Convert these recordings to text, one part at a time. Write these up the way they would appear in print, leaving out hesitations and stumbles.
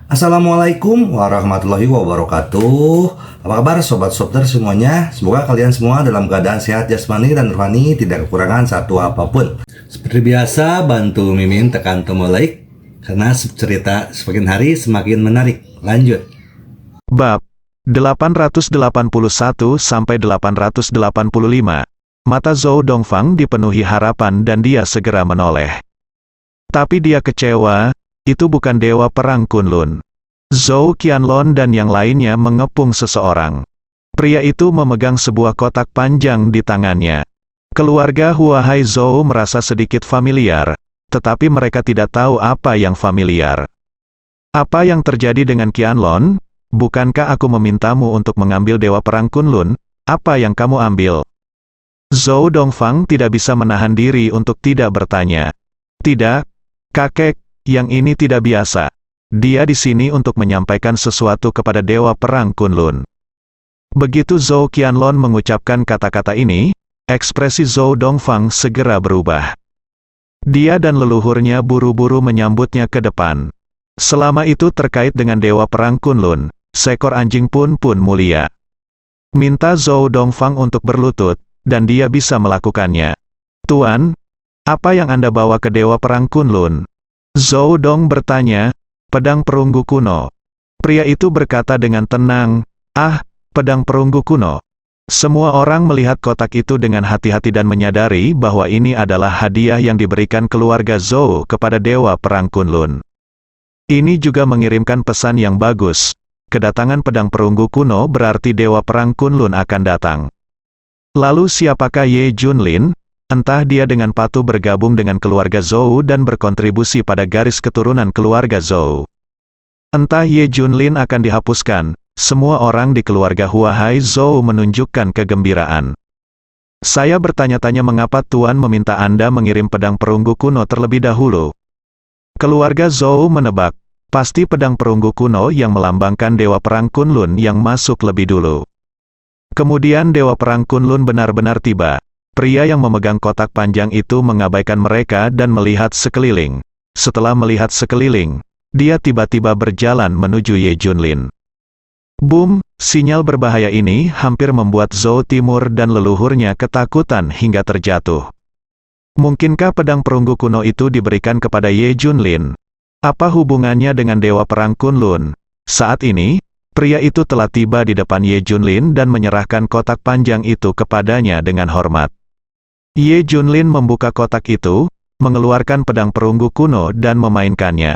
Assalamualaikum warahmatullahi wabarakatuh. Apa kabar sobat Softer semuanya? Semoga kalian semua dalam keadaan sehat jasmani dan rohani, tidak kekurangan satu apapun. Seperti biasa, bantu Mimin tekan tombol like karena cerita semakin hari semakin menarik. Lanjut. Bab 881 sampai 885. Mata Zhou Dongfang dipenuhi harapan dan dia segera menoleh. Tapi dia kecewa, itu bukan dewa perang Kunlun. Zhou Qianlong dan yang lainnya mengepung seseorang. Pria itu memegang sebuah kotak panjang di tangannya. Keluarga Huahai Zhou merasa sedikit familiar, tetapi mereka tidak tahu apa yang familiar. Apa yang terjadi dengan Qianlong? Bukankah aku memintamu untuk mengambil dewa perang Kunlun? Apa yang kamu ambil? Zhou Dongfang tidak bisa menahan diri untuk tidak bertanya. Tidak, kakek, yang ini tidak biasa. Dia di sini untuk menyampaikan sesuatu kepada dewa perang Kunlun. Begitu Zhou Qianlong mengucapkan kata-kata ini, ekspresi Zhou Dongfang segera berubah. Dia dan leluhurnya buru-buru menyambutnya ke depan. Selama itu terkait dengan dewa perang Kunlun, seekor anjing pun mulia. Minta Zhou Dongfang untuk berlutut, dan dia bisa melakukannya. Tuan, apa yang Anda bawa ke dewa perang Kunlun? Zhou Dong bertanya, pedang perunggu kuno. Pria itu berkata dengan tenang, pedang perunggu kuno. Semua orang melihat kotak itu dengan hati-hati dan menyadari bahwa ini adalah hadiah yang diberikan keluarga Zhou kepada dewa perang Kunlun. Ini juga mengirimkan pesan yang bagus. Kedatangan pedang perunggu kuno berarti dewa perang Kunlun akan datang. Lalu siapakah Ye Junlin? Entah dia dengan patuh bergabung dengan keluarga Zhou dan berkontribusi pada garis keturunan keluarga Zhou. Entah Ye Junlin akan dihapuskan, semua orang di keluarga Huahai Zhou menunjukkan kegembiraan. Saya bertanya-tanya mengapa Tuan meminta Anda mengirim pedang perunggu kuno terlebih dahulu. Keluarga Zhou menebak, pasti pedang perunggu kuno yang melambangkan dewa perang Kunlun yang masuk lebih dulu. Kemudian dewa perang Kunlun benar-benar tiba. Pria yang memegang kotak panjang itu mengabaikan mereka dan melihat sekeliling. Setelah melihat sekeliling, dia tiba-tiba berjalan menuju Ye Junlin. Boom, sinyal berbahaya ini hampir membuat Zhou Timur dan leluhurnya ketakutan hingga terjatuh. Mungkinkah pedang perunggu kuno itu diberikan kepada Ye Junlin? Apa hubungannya dengan dewa perang Kunlun? Saat ini, pria itu telah tiba di depan Ye Junlin dan menyerahkan kotak panjang itu kepadanya dengan hormat. Ye Junlin membuka kotak itu, mengeluarkan pedang perunggu kuno dan memainkannya.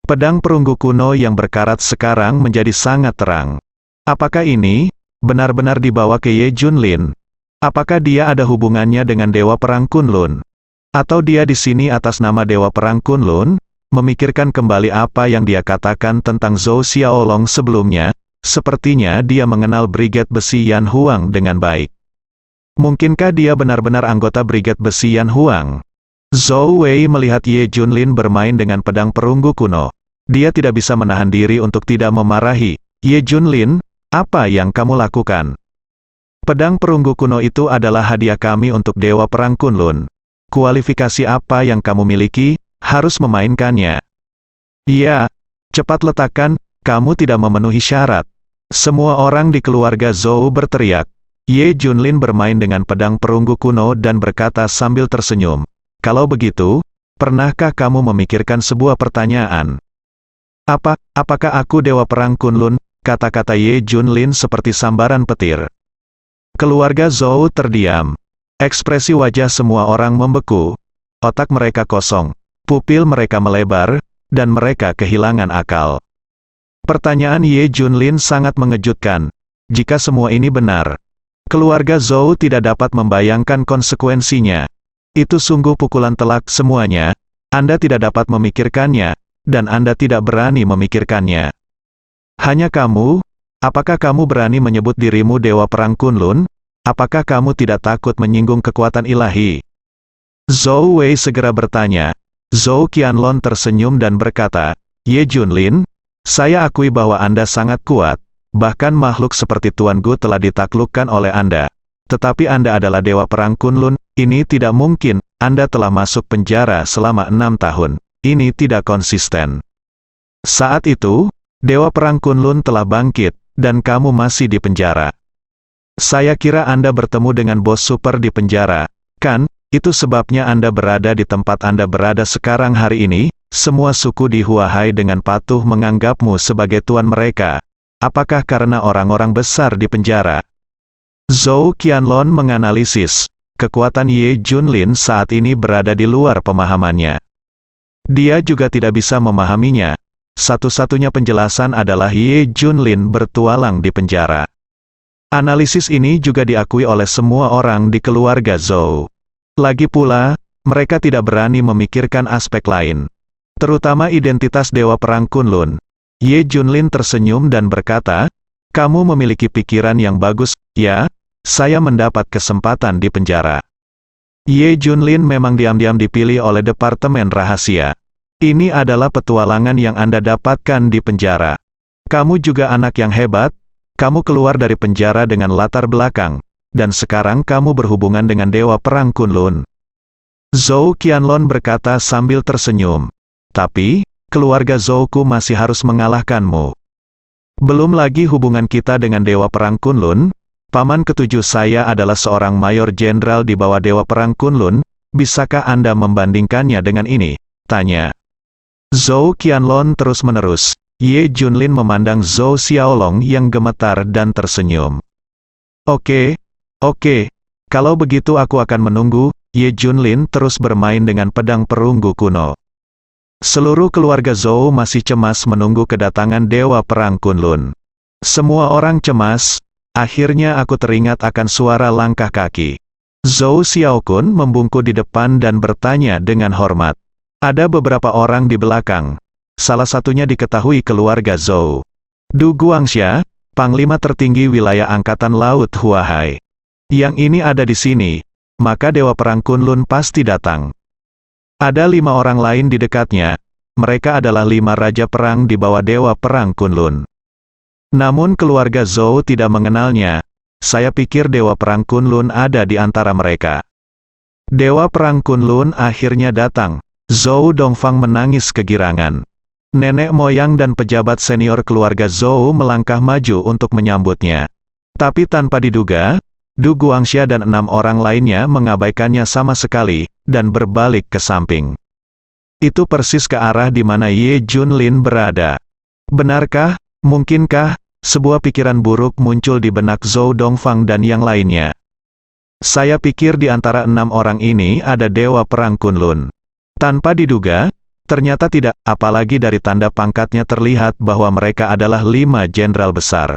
Pedang perunggu kuno yang berkarat sekarang menjadi sangat terang. Apakah ini benar-benar dibawa ke Ye Junlin? Apakah dia ada hubungannya dengan dewa perang Kunlun? Atau dia di sini atas nama dewa perang Kunlun? Memikirkan kembali apa yang dia katakan tentang Zhou Xiaolong sebelumnya, sepertinya dia mengenal Brigade Besi Yan Huang dengan baik. Mungkinkah dia benar-benar anggota Brigade Besi Yan Huang? Zhou Wei melihat Ye Junlin bermain dengan pedang perunggu kuno. Dia tidak bisa menahan diri untuk tidak memarahi. Ye Junlin, apa yang kamu lakukan? Pedang perunggu kuno itu adalah hadiah kami untuk dewa perang Kunlun. Kualifikasi apa yang kamu miliki? Harus memainkannya. Iya, cepat letakkan, kamu tidak memenuhi syarat. Semua orang di keluarga Zhou berteriak. Ye Junlin bermain dengan pedang perunggu kuno dan berkata sambil tersenyum. Kalau begitu, pernahkah kamu memikirkan sebuah pertanyaan? Apakah aku dewa perang Kunlun? Kata-kata Ye Junlin seperti sambaran petir. Keluarga Zhou terdiam. Ekspresi wajah semua orang membeku. Otak mereka kosong. Pupil mereka melebar, dan mereka kehilangan akal. Pertanyaan Ye Junlin sangat mengejutkan. Jika semua ini benar, keluarga Zhou tidak dapat membayangkan konsekuensinya. Itu sungguh pukulan telak semuanya. Anda tidak dapat memikirkannya, dan Anda tidak berani memikirkannya. Hanya kamu? Apakah kamu berani menyebut dirimu dewa perang Kunlun? Apakah kamu tidak takut menyinggung kekuatan ilahi? Zhou Wei segera bertanya. Zhou Qianlong tersenyum dan berkata, Ye Junlin, saya akui bahwa Anda sangat kuat, bahkan makhluk seperti Tuan Gu telah ditaklukkan oleh Anda. Tetapi Anda adalah dewa perang Kunlun, ini tidak mungkin, Anda telah masuk penjara selama 6 tahun. Ini tidak konsisten. Saat itu, Dewa Perang Kunlun telah bangkit, dan kamu masih di penjara. Saya kira Anda bertemu dengan bos super di penjara, kan? Itu sebabnya Anda berada di tempat Anda berada sekarang hari ini. Semua suku di Huahai dengan patuh menganggapmu sebagai tuan mereka. Apakah karena orang-orang besar di penjara? Zhou Qianlong menganalisis, kekuatan Ye Junlin saat ini berada di luar pemahamannya. Dia juga tidak bisa memahaminya. Satu-satunya penjelasan adalah Ye Junlin bertualang di penjara. Analisis ini juga diakui oleh semua orang di keluarga Zhou. Lagi pula, mereka tidak berani memikirkan aspek lain, terutama identitas Dewa Perang Kunlun. Ye Junlin tersenyum dan berkata, "Kamu memiliki pikiran yang bagus, ya? Saya mendapat kesempatan di penjara." Ye Junlin memang diam-diam dipilih oleh Departemen Rahasia. Ini adalah petualangan yang Anda dapatkan di penjara. Kamu juga anak yang hebat, kamu keluar dari penjara dengan latar belakang, dan sekarang kamu berhubungan dengan Dewa Perang Kunlun. Zhou Qianlong berkata sambil tersenyum. Tapi, keluarga Zhouku masih harus mengalahkanmu. Belum lagi hubungan kita dengan Dewa Perang Kunlun. Paman ketujuh saya adalah seorang mayor jenderal di bawah Dewa Perang Kunlun. Bisakah Anda membandingkannya dengan ini? Tanya. Zhou Qianlong terus-menerus. Ye Junlin memandang Zhou Xiaolong yang gemetar dan tersenyum. Oke, kalau begitu aku akan menunggu. Ye Junlin terus bermain dengan pedang perunggu kuno. Seluruh keluarga Zhou masih cemas menunggu kedatangan Dewa Perang Kunlun. Semua orang cemas. Akhirnya aku teringat akan suara langkah kaki. Zhou Xiaokun membungkuk di depan dan bertanya dengan hormat. Ada beberapa orang di belakang. Salah satunya diketahui keluarga Zhou. Du Guangxia, Panglima tertinggi wilayah Angkatan Laut Huahai. Yang ini ada di sini, maka Dewa Perang Kunlun pasti datang. Ada 5 orang lain di dekatnya. Mereka adalah 5 raja perang di bawah Dewa Perang Kunlun. Namun keluarga Zhou tidak mengenalnya. Saya pikir Dewa Perang Kunlun ada di antara mereka. Dewa Perang Kunlun akhirnya datang. Zhou Dongfang menangis kegirangan. Nenek moyang dan pejabat senior keluarga Zhou melangkah maju untuk menyambutnya. Tapi tanpa diduga, Du Guangxia dan 6 orang lainnya mengabaikannya sama sekali, dan berbalik ke samping. Itu persis ke arah di mana Ye Junlin berada. Benarkah, mungkinkah, sebuah pikiran buruk muncul di benak Zhou Dongfang dan yang lainnya. Saya pikir di antara 6 orang ini ada Dewa Perang Kunlun. Tanpa diduga, ternyata tidak, apalagi dari tanda pangkatnya terlihat bahwa mereka adalah 5 jenderal besar.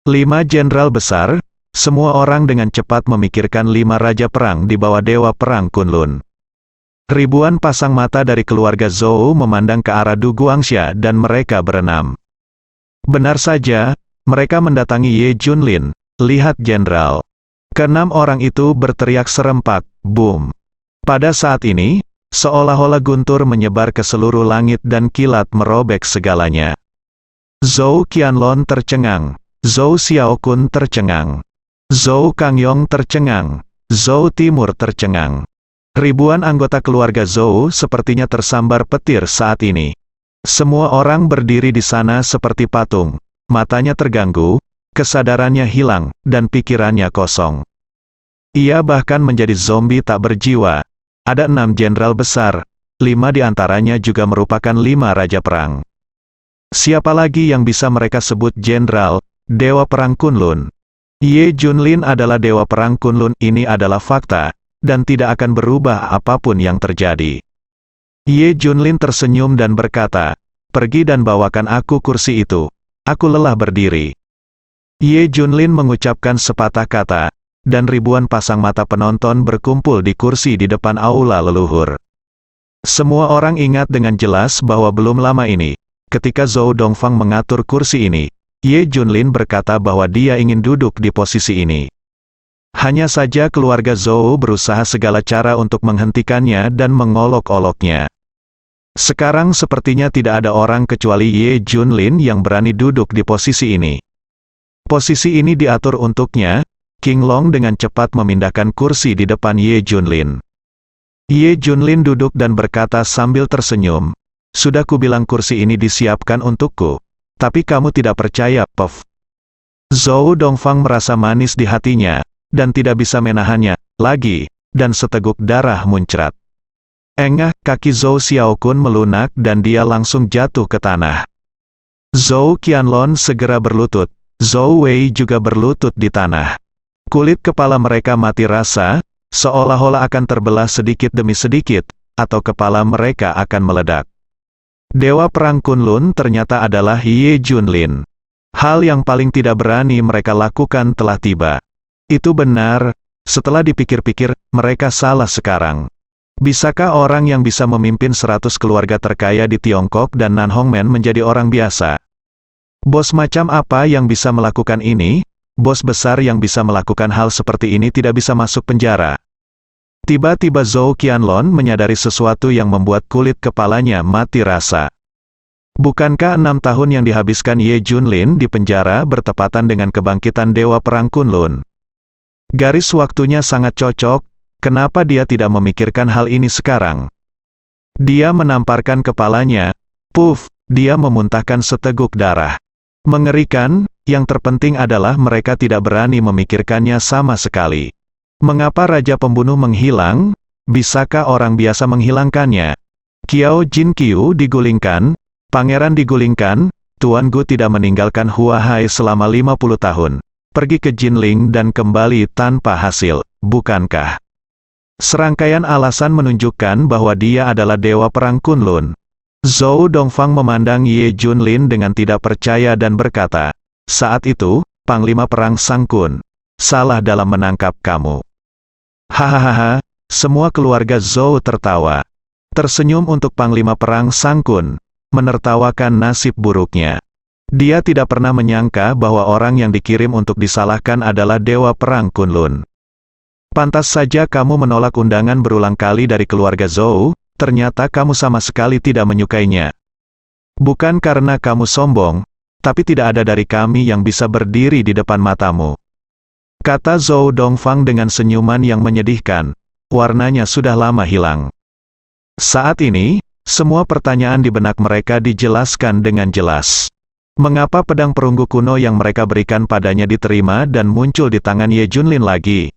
5 jenderal besar, semua orang dengan cepat memikirkan 5 raja perang di bawah Dewa Perang Kunlun. Ribuan pasang mata dari keluarga Zhou memandang ke arah Du Guangxia dan mereka berenam. Benar saja, mereka mendatangi Ye Junlin. Lihat jenderal. Ke-6 orang itu berteriak serempak, boom. Pada saat ini, seolah-olah guntur menyebar ke seluruh langit dan kilat merobek segalanya. Zhou Qianlong tercengang. Zhou Xiaokun tercengang. Zhou Kangyong tercengang. Zhou Timur tercengang. Ribuan anggota keluarga Zhou sepertinya tersambar petir saat ini. Semua orang berdiri di sana seperti patung. Matanya terganggu, kesadarannya hilang, dan pikirannya kosong. Ia bahkan menjadi zombie tak berjiwa. Ada 6 jenderal besar, 5 di antaranya juga merupakan 5 raja perang. Siapa lagi yang bisa mereka sebut jenderal, Dewa Perang Kunlun? Ye Junlin adalah Dewa Perang Kunlun, ini adalah fakta, dan tidak akan berubah apapun yang terjadi. Ye Junlin tersenyum dan berkata, pergi dan bawakan aku kursi itu. Aku lelah berdiri. Ye Junlin mengucapkan sepatah kata, dan ribuan pasang mata penonton berkumpul di kursi di depan aula leluhur. Semua orang ingat dengan jelas bahwa belum lama ini, ketika Zhou Dongfang mengatur kursi ini, Ye Junlin berkata bahwa dia ingin duduk di posisi ini. Hanya saja keluarga Zhou berusaha segala cara untuk menghentikannya dan mengolok-oloknya. Sekarang sepertinya tidak ada orang kecuali Ye Junlin yang berani duduk di posisi ini. Posisi ini diatur untuknya. King Long dengan cepat memindahkan kursi di depan Ye Junlin. Ye Junlin duduk dan berkata sambil tersenyum, Sudah kubilang kursi ini disiapkan untukku. Tapi kamu tidak percaya, Puff. Zhou Dongfang merasa manis di hatinya, dan tidak bisa menahannya lagi, dan seteguk darah muncrat. Engah, kaki Zhou Xiaokun melunak dan dia langsung jatuh ke tanah. Zhou Qianlong segera berlutut, Zhou Wei juga berlutut di tanah. Kulit kepala mereka mati rasa, seolah-olah akan terbelah sedikit demi sedikit, atau kepala mereka akan meledak. Dewa Perang Kunlun ternyata adalah Ye Junlin. Hal yang paling tidak berani mereka lakukan telah tiba. Itu benar, setelah dipikir-pikir, mereka salah sekarang. Bisakah orang yang bisa memimpin 100 keluarga terkaya di Tiongkok dan Nanhongmen menjadi orang biasa? Bos macam apa yang bisa melakukan ini? Bos besar yang bisa melakukan hal seperti ini tidak bisa masuk penjara. Tiba-tiba Zhou Qianlong menyadari sesuatu yang membuat kulit kepalanya mati rasa. Bukankah 6 tahun yang dihabiskan Ye Junlin di penjara bertepatan dengan kebangkitan Dewa Perang Kunlun? Garis waktunya sangat cocok, kenapa dia tidak memikirkan hal ini sekarang? Dia menamparkan kepalanya, puff, dia memuntahkan seteguk darah. Mengerikan, yang terpenting adalah mereka tidak berani memikirkannya sama sekali. Mengapa Raja Pembunuh menghilang? Bisakah orang biasa menghilangkannya? Qiao Jinqiu digulingkan, Pangeran digulingkan, Tuan Gu tidak meninggalkan Huahai selama 50 tahun. Pergi ke Jinling dan kembali tanpa hasil, bukankah? Serangkaian alasan menunjukkan bahwa dia adalah Dewa Perang Kunlun. Zhou Dongfang memandang Ye Junlin dengan tidak percaya dan berkata, saat itu, Panglima Perang Sang Kun, salah dalam menangkap kamu. Hahaha, semua keluarga Zhou tertawa. Tersenyum untuk Panglima Perang Sang Kun, menertawakan nasib buruknya. Dia tidak pernah menyangka bahwa orang yang dikirim untuk disalahkan adalah Dewa Perang Kunlun. Pantas saja kamu menolak undangan berulang kali dari keluarga Zhou, ternyata kamu sama sekali tidak menyukainya. Bukan karena kamu sombong, tapi tidak ada dari kami yang bisa berdiri di depan matamu. Kata Zhou Dongfang dengan senyuman yang menyedihkan, warnanya sudah lama hilang. Saat ini, semua pertanyaan di benak mereka dijelaskan dengan jelas. Mengapa pedang perunggu kuno yang mereka berikan padanya diterima dan muncul di tangan Ye Junlin lagi?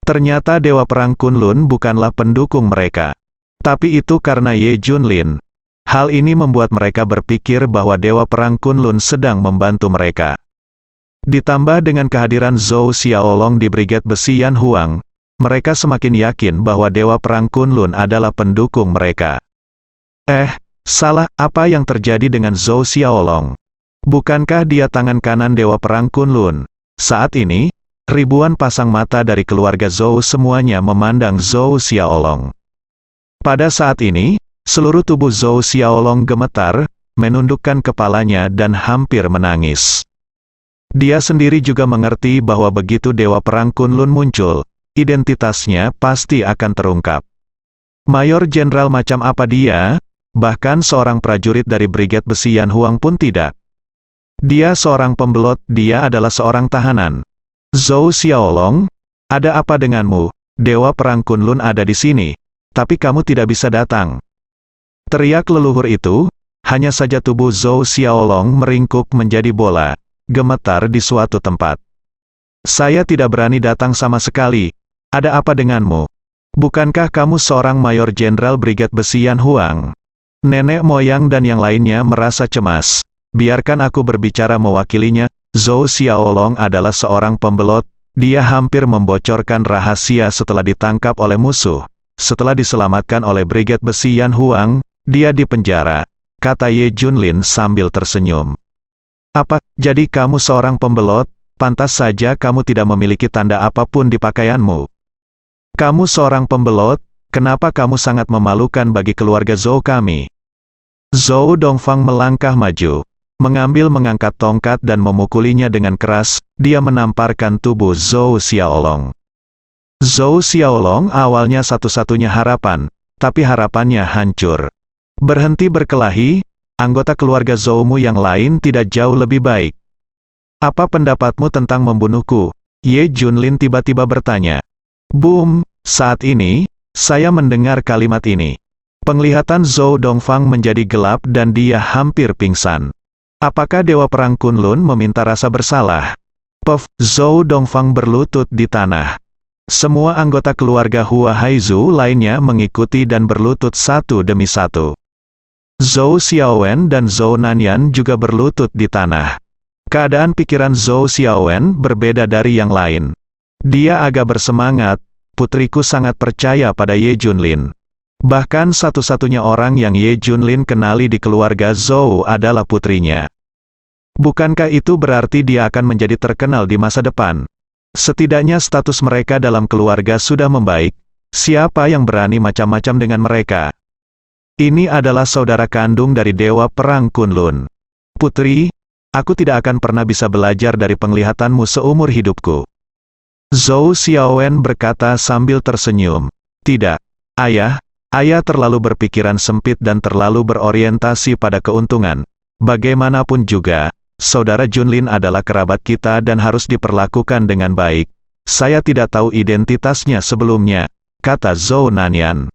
Ternyata Dewa Perang Kunlun bukanlah pendukung mereka. Tapi itu karena Ye Junlin. Hal ini membuat mereka berpikir bahwa Dewa Perang Kunlun sedang membantu mereka. Ditambah dengan kehadiran Zhou Xiaolong di Brigade Besi Yan Huang, mereka semakin yakin bahwa Dewa Perang Kunlun adalah pendukung mereka. Salah, apa yang terjadi dengan Zhou Xiaolong? Bukankah dia tangan kanan Dewa Perang Kunlun? Saat ini, ribuan pasang mata dari keluarga Zhou semuanya memandang Zhou Xiaolong. Pada saat ini, seluruh tubuh Zhou Xiaolong gemetar, menundukkan kepalanya dan hampir menangis. Dia sendiri juga mengerti bahwa begitu Dewa Perang Kunlun muncul, identitasnya pasti akan terungkap. Mayor Jenderal macam apa dia? Bahkan seorang prajurit dari Brigade Besi Yan Huang pun tidak. Dia seorang pembelot, dia adalah seorang tahanan. Zhou Xiaolong, ada apa denganmu? Dewa Perang Kunlun ada di sini, tapi kamu tidak bisa datang. Teriak leluhur itu, hanya saja tubuh Zhou Xiaolong meringkuk menjadi bola, gemetar di suatu tempat. Saya tidak berani datang sama sekali. Ada apa denganmu? Bukankah kamu seorang Mayor Jenderal Brigade Besi Yan Huang? Nenek moyang dan yang lainnya merasa cemas. Biarkan aku berbicara mewakilinya. Zhou Xiaolong adalah seorang pembelot. Dia hampir membocorkan rahasia setelah ditangkap oleh musuh. Setelah diselamatkan oleh Brigade Besi Yan Huang, dia dipenjara, kata Ye Junlin sambil tersenyum. Apa, jadi kamu seorang pembelot? Pantas saja kamu tidak memiliki tanda apapun di pakaianmu. Kamu seorang pembelot, kenapa kamu sangat memalukan bagi keluarga Zhou kami? Zhou Dongfang melangkah maju, mengangkat tongkat dan memukulinya dengan keras, dia menamparkan tubuh Zhou Xiaolong. Zhou Xiaolong awalnya satu-satunya harapan, tapi harapannya hancur. Berhenti berkelahi, anggota keluarga Zhoumu yang lain tidak jauh lebih baik. Apa pendapatmu tentang membunuhku? Ye Junlin tiba-tiba bertanya. Boom, saat ini, saya mendengar kalimat ini. Penglihatan Zhou Dongfang menjadi gelap dan dia hampir pingsan. Apakah Dewa Perang Kunlun meminta rasa bersalah? Puff, Zhou Dongfang berlutut di tanah. Semua anggota keluarga Hua Haizu lainnya mengikuti dan berlutut satu demi satu. Zhou Xiaowen dan Zhou Nanyan juga berlutut di tanah. Keadaan pikiran Zhou Xiaowen berbeda dari yang lain. Dia agak bersemangat, putriku sangat percaya pada Ye Junlin. Bahkan satu-satunya orang yang Ye Junlin kenali di keluarga Zhou adalah putrinya. Bukankah itu berarti dia akan menjadi terkenal di masa depan? Setidaknya status mereka dalam keluarga sudah membaik. Siapa yang berani macam-macam dengan mereka? Ini adalah saudara kandung dari Dewa Perang Kunlun. Putri, aku tidak akan pernah bisa belajar dari penglihatanmu seumur hidupku. Zhou Xiaowen berkata sambil tersenyum. Tidak, ayah, ayah terlalu berpikiran sempit dan terlalu berorientasi pada keuntungan. Bagaimanapun juga, saudara Junlin adalah kerabat kita dan harus diperlakukan dengan baik. Saya tidak tahu identitasnya sebelumnya, kata Zhou Nanyan.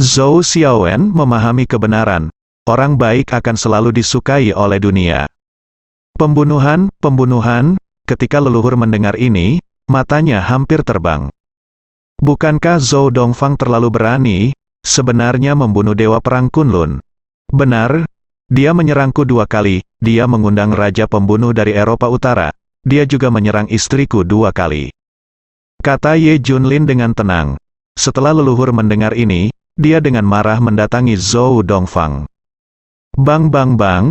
Zhou Xiaowen memahami kebenaran. Orang baik akan selalu disukai oleh dunia. Pembunuhan, ketika leluhur mendengar ini, matanya hampir terbang. Bukankah Zhou Dongfang terlalu berani, sebenarnya membunuh Dewa Perang Kunlun? Benar, dia menyerangku 2 kali, dia mengundang Raja Pembunuh dari Eropa Utara, dia juga menyerang istriku 2 kali. Kata Ye Junlin dengan tenang. Setelah leluhur mendengar ini, dia dengan marah mendatangi Zhou Dongfang. Bang bang bang,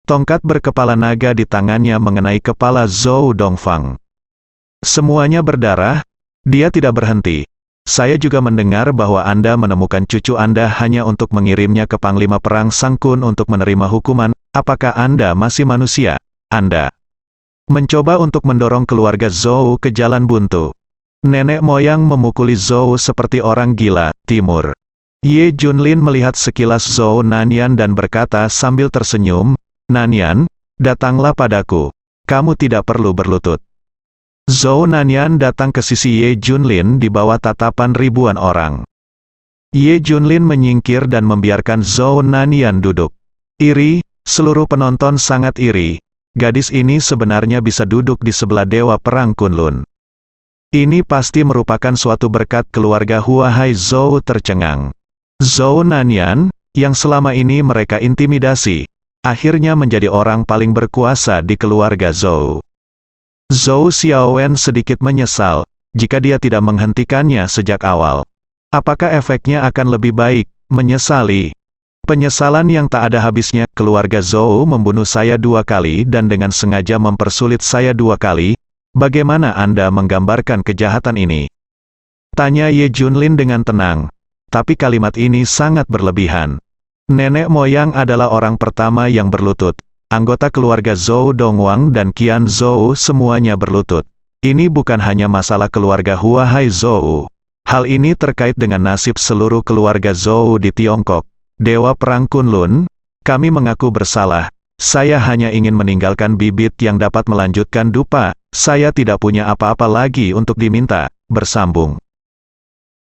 tongkat berkepala naga di tangannya mengenai kepala Zhou Dongfang. Semuanya berdarah, dia tidak berhenti. Saya juga mendengar bahwa Anda menemukan cucu Anda hanya untuk mengirimnya ke Panglima Perang Sang Kun untuk menerima hukuman. Apakah Anda masih manusia? Anda mencoba untuk mendorong keluarga Zhou ke jalan buntu. Nenek moyang memukuli Zhou seperti orang gila, Timur. Ye Junlin melihat sekilas Zhou Nanyan dan berkata sambil tersenyum, Nanyan, datanglah padaku. Kamu tidak perlu berlutut. Zhou Nanyan datang ke sisi Ye Junlin di bawah tatapan ribuan orang. Ye Junlin menyingkir dan membiarkan Zhou Nanyan duduk. Iri, seluruh penonton sangat iri. Gadis ini sebenarnya bisa duduk di sebelah Dewa Perang Kunlun. Ini pasti merupakan suatu berkat keluarga Hua Haizu tercengang. Zhou Nanyan, yang selama ini mereka intimidasi, akhirnya menjadi orang paling berkuasa di keluarga Zhou. Zhou Xiaowen sedikit menyesal, jika dia tidak menghentikannya sejak awal. Apakah efeknya akan lebih baik? Menyesali. Penyesalan yang tak ada habisnya. Keluarga Zhou membunuh saya 2 kali dan dengan sengaja mempersulit saya 2 kali. Bagaimana Anda menggambarkan kejahatan ini? Tanya Ye Junlin dengan tenang. Tapi kalimat ini sangat berlebihan. Nenek moyang adalah orang pertama yang berlutut. Anggota keluarga Zhou Dongwang dan Qian Zhou semuanya berlutut. Ini bukan hanya masalah keluarga Hua Haizu. Hal ini terkait dengan nasib seluruh keluarga Zhou di Tiongkok. Dewa Perang Kunlun, kami mengaku bersalah. Saya hanya ingin meninggalkan bibit yang dapat melanjutkan dupa. Saya tidak punya apa-apa lagi untuk diminta. Bersambung.